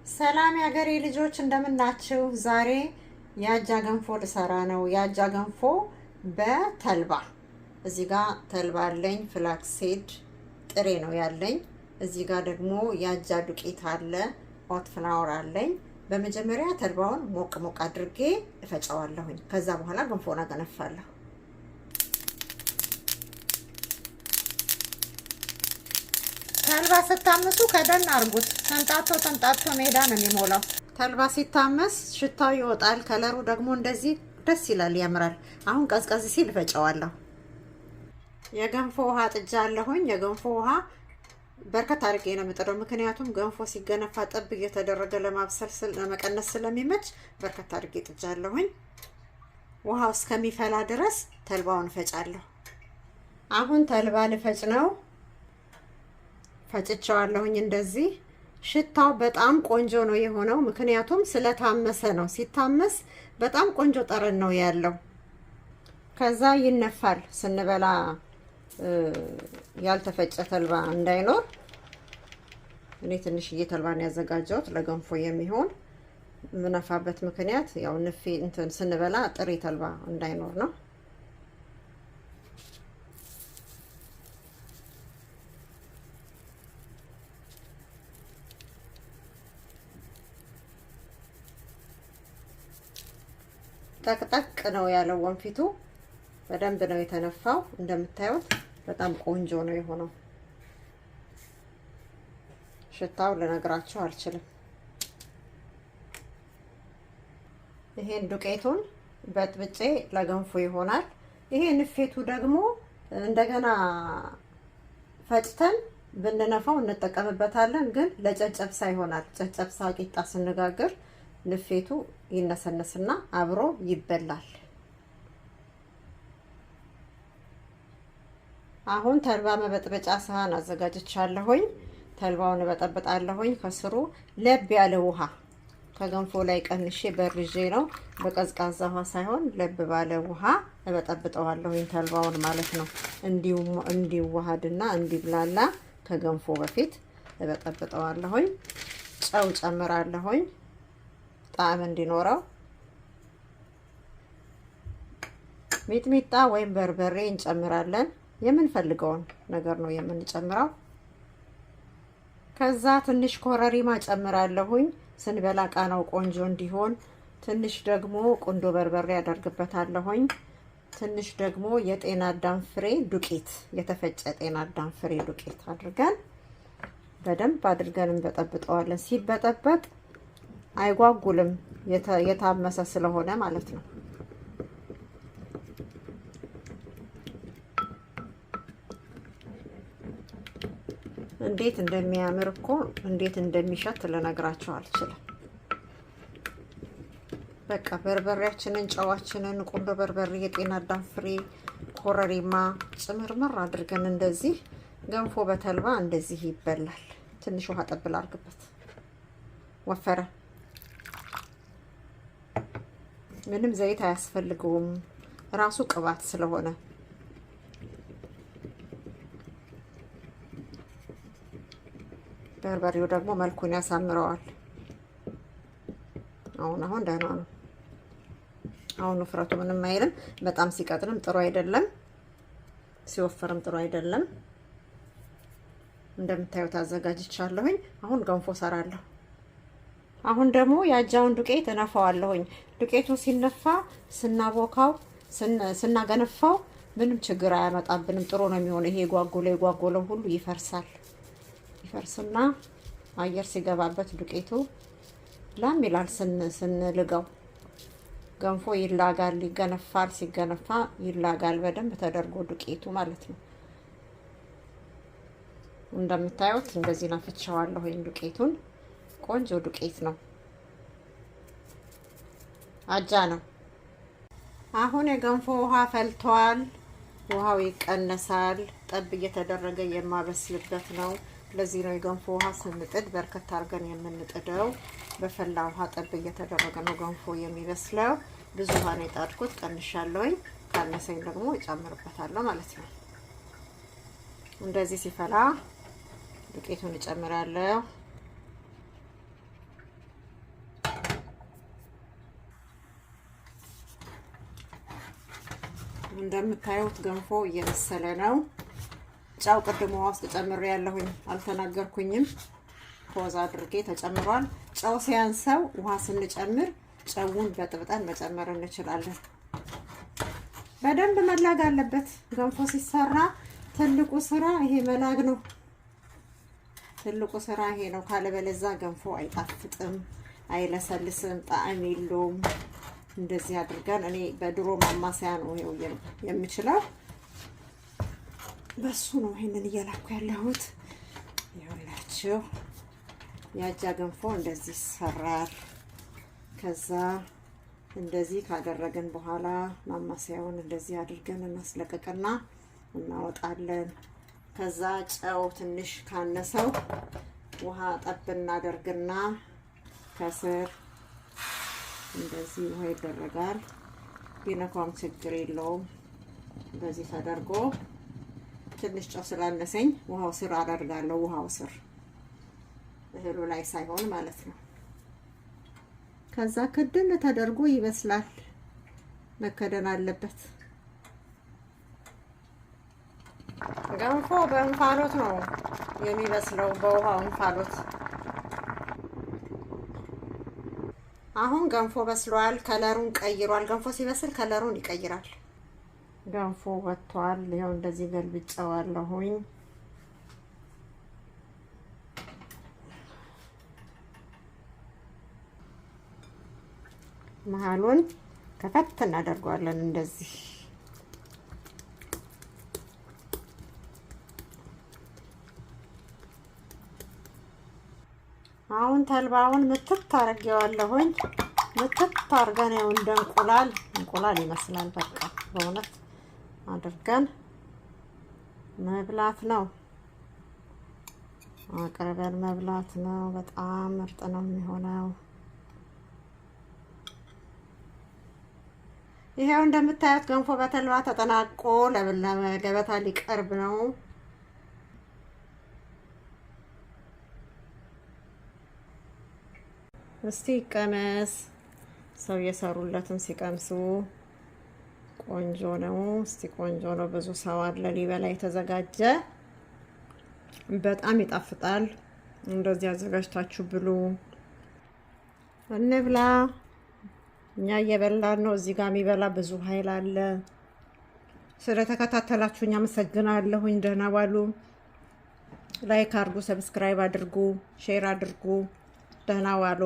ሰላም ያገሬ ልጆች እንደምን ናችሁ? ዛሬ የአጃ ገንፎ ልሰራ ነው። የአጃ ገንፎ በተልባ እዚህ ጋር ተልባ አለኝ። ፍላክሴድ ጥሬ ነው ያለኝ። እዚህ ጋር ደግሞ የአጃ ዱቄት አለ፣ ሆት ፍላወር አለኝ። በመጀመሪያ ተልባውን ሞቅ ሞቅ አድርጌ እፈጨዋለሁኝ። ከዛ በኋላ ገንፎውን አገነፋለሁ። ተልባ ስታመሱ ከደን አርጉት። ተንጣቶ ሜዳ ነው የሚሞላው። ተልባ ሲታመስ ሽታው ይወጣል። ከለሩ ደግሞ እንደዚህ ደስ ይላል፣ ያምራል። አሁን ቀዝቀዝ ሲል እፈጨዋለሁ። የገንፎ ውሃ ጥጃለሁኝ። የገንፎ ውሃ በርከት አድርጌ ነው የምጥደው፣ ምክንያቱም ገንፎ ሲገነፋ ጠብ እየተደረገ ለማብሰል ለመቀነስ ስለሚመች በርከት አድርጌ ጥጃለሁኝ። ውሃው እስከሚፈላ ድረስ ተልባውን እፈጫለሁ። አሁን ተልባ ልፈጭ ነው። ፈጭቸዋለሁኝ። እንደዚህ ሽታው በጣም ቆንጆ ነው የሆነው፣ ምክንያቱም ስለታመሰ ነው። ሲታመስ በጣም ቆንጆ ጠረን ነው ያለው። ከዛ ይነፋል። ስንበላ ያልተፈጨ ተልባ እንዳይኖር እኔ ትንሽዬ ተልባ ነው ያዘጋጀሁት ለገንፎ የሚሆን። ምነፋበት ምክንያት ያው ንፌ እንትን ስንበላ ጥሬ ተልባ እንዳይኖር ነው። ጠቅጠቅ ነው ያለው ወንፊቱ፣ በደንብ ነው የተነፋው። እንደምታዩት በጣም ቆንጆ ነው የሆነው። ሽታው ልነግራችሁ አልችልም። ይሄን ዱቄቱን በጥብጬ ለገንፎ ይሆናል። ይሄ ንፌቱ ደግሞ እንደገና ፈጭተን ብንነፋው እንጠቀምበታለን፣ ግን ለጨጨብሳ ይሆናል። ጨጨብሳ ቂጣ ስንጋግር ንፌቱ ይነሰነስና አብሮ ይበላል። አሁን ተልባ መበጥበጫ ሳህን አዘጋጅቻለሁኝ። ተልባውን እበጠብጣለሁኝ። ከስሩ ለብ ያለ ውሃ ከገንፎ ላይ ቀንሼ በርዤ ነው፣ በቀዝቃዛ ውሃ ሳይሆን ለብ ባለ ውሃ እበጠብጠዋለሁኝ፣ ተልባውን ማለት ነው። እንዲዋሃድና እንዲብላላ ከገንፎ በፊት እበጠብጠዋለሁኝ። ጨው ጨምራለሁኝ ጣዕም እንዲኖረው። ሚጥሚጣ ወይም በርበሬ እንጨምራለን። የምንፈልገውን ነገር ነው የምንጨምረው። ከዛ ትንሽ ኮረሪማ ጨምራለሁኝ ስንበላ ቃናው ቆንጆ እንዲሆን። ትንሽ ደግሞ ቁንዶ በርበሬ አደርግበታለሁኝ። ትንሽ ደግሞ የጤና አዳም ፍሬ ዱቄት፣ የተፈጨ ጤና አዳም ፍሬ ዱቄት አድርገን በደንብ አድርገን እንበጠብጠዋለን። ሲበጠበጥ አይጓጉልም፣ የታመሰ ስለሆነ ማለት ነው። እንዴት እንደሚያምር እኮ እንዴት እንደሚሸት ልነግራችሁ አልችልም። በቃ በርበሬያችንን፣ ጨዋችንን፣ ቁንዶ በርበሬ፣ የጤና አዳም ፍሬ፣ ኮረሪማ ጭምርምር አድርገን እንደዚህ ገንፎ በተልባ እንደዚህ ይበላል። ትንሽ ውሃ ጠብል አድርግበት። ወፈረ። ምንም ዘይት አያስፈልገውም፣ ራሱ ቅባት ስለሆነ። በርበሬው ደግሞ መልኩን ያሳምረዋል። አሁን ደህና ነው። አሁን ውፍረቱ ምንም አይልም። በጣም ሲቀጥንም ጥሩ አይደለም፣ ሲወፍርም ጥሩ አይደለም። እንደምታዩት አዘጋጅቻለሁኝ። አሁን ገንፎ ሰራለሁ። አሁን ደግሞ የአጃውን ዱቄት እነፋዋለሁኝ። ዱቄቱ ሲነፋ ስናቦካው ስናገነፋው ምንም ችግር አያመጣብንም፣ ጥሩ ነው የሚሆነው። ይሄ የጓጎለው ሁሉ ይፈርሳል። ይፈርስና አየር ሲገባበት ዱቄቱ ላም ይላል። ስንልገው ገንፎ ይላጋል፣ ይገነፋል። ሲገነፋ ይላጋል በደንብ ተደርጎ ዱቄቱ ማለት ነው። እንደምታዩት እንደዚህ ናፍቻዋለሁኝ ዱቄቱን። ቆንጆ ዱቄት ነው፣ አጃ ነው። አሁን የገንፎ ውሃ ፈልቷል። ውሃው ይቀነሳል። ጠብ እየተደረገ የማበስልበት ነው። ለዚህ ነው የገንፎ ውሃ ስንጥድ በርከት አድርገን የምንጥደው። በፈላ ውሃ ጠብ እየተደረገ ነው ገንፎ የሚበስለው። ብዙ ውሃ ነው የጣድኩት፣ ቀንሻለሁኝ። ካነሰኝ ደግሞ እጨምርበታለሁ ማለት ነው። እንደዚህ ሲፈላ ዱቄቱን እጨምራለሁ። እንደምታዩት ገንፎ እየበሰለ ነው። ጫው ቅድም ውሃ ውስጥ ጨምሬ ያለሁኝ አልተናገርኩኝም። ፖዝ አድርጌ ተጨምሯል። ጫው ሲያንሰው ውሃ ስንጨምር ጨውን በጥብጠን መጨመር እንችላለን። በደንብ መላግ አለበት። ገንፎ ሲሰራ ትልቁ ስራ ይሄ መላግ ነው። ትልቁ ስራ ይሄ ነው። ካለበለዛ ገንፎ አይጣፍጥም፣ አይለሰልስም፣ ጣዕም የለውም። እንደዚህ አድርገን እኔ በድሮ ማማሰያ ነው ይሄው የምችለው። በሱ ነው ይሄንን እየላኩ ያለሁት። ይኸውላችሁ ያጃ ገንፎ እንደዚህ ይሰራል። ከዛ እንደዚህ ካደረግን በኋላ ማማሰያውን እንደዚህ አድርገን እናስለቀቅና እናወጣለን። ከዛ ጨው ትንሽ ካነሰው ውሃ ጠብ እናደርግና ከስር እንደዚህ ውሃ ይደረጋል። ቢነካም ችግር የለውም። በዚህ ተደርጎ ትንሽ ጨው ስላነሰኝ ውሃው ስር አደርጋለሁ። ውሃው ስር እህሉ ላይ ሳይሆን ማለት ነው። ከዛ ክድን ተደርጎ ይበስላል። መከደን አለበት። ገንፎ በእንፋሎት ነው የሚበስለው፣ በውሃው እንፋሎት። አሁን ገንፎ በስሏል። ከለሩን ቀይሯል። ገንፎ ሲበስል ከለሩን ይቀይራል። ገንፎ ወጥቷል። ይኸው እንደዚህ ገልብጨዋለሁኝ። መሀሉን ከፈት እናደርገዋለን እንደዚህ። አሁን ተልባውን ምትት አድርጌዋለሁኝ። ምትት አድርገን ያው እንደ እንቁላል ይመስላል። በቃ በእውነት አድርገን መብላት ነው። አቅርበን መብላት ነው። በጣም ምርጥ ነው የሚሆነው። ይሄው እንደምታዩት ገንፎ በተልባ ተጠናቆ ለገበታ ሊቀርብ ነው። እስቲ ቀመስ። ሰው የሰሩለትን ሲቀምሱ ቆንጆ ነው። እስቲ ቆንጆ ነው። ብዙ ሰው አለ ሊበላ የተዘጋጀ። በጣም ይጣፍጣል። እንደዚህ አዘጋጅታችሁ ብሉ። እንብላ። እኛ እየበላን ነው። እዚህ ጋር የሚበላ ብዙ ኃይል አለ። ስለተከታተላችሁኝ አመሰግናለሁኝ። ደህና ዋሉ። ላይክ አድርጉ፣ ሰብስክራይብ አድርጉ፣ ሼር አድርጉ። ደህና ዋሉ።